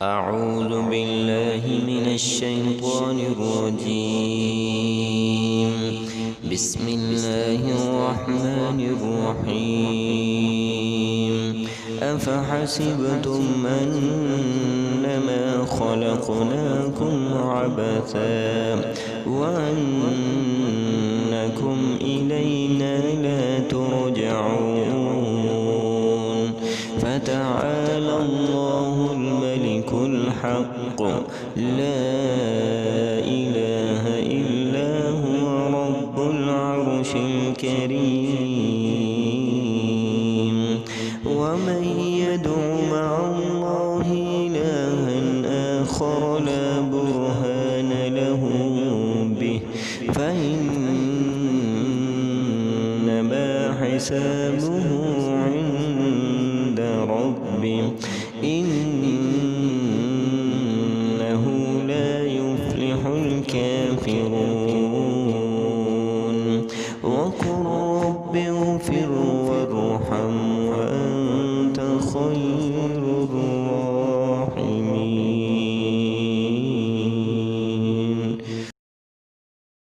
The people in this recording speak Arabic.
أعوذ بالله من الشيطان الرجيم. بسم الله الرحمن الرحيم. أفحسبتم أنما خلقناكم عبثا وأنكم إلينا لا ترجعون. فتعالى الله الملك الحق لا إله إلا هو رب العرش الكريم. ومن يدع مع الله إلها آخر لا برهان له به فإنما حسابه عند ربه إنه لا يفلح الكافرون. وقل رب اغفر وارحم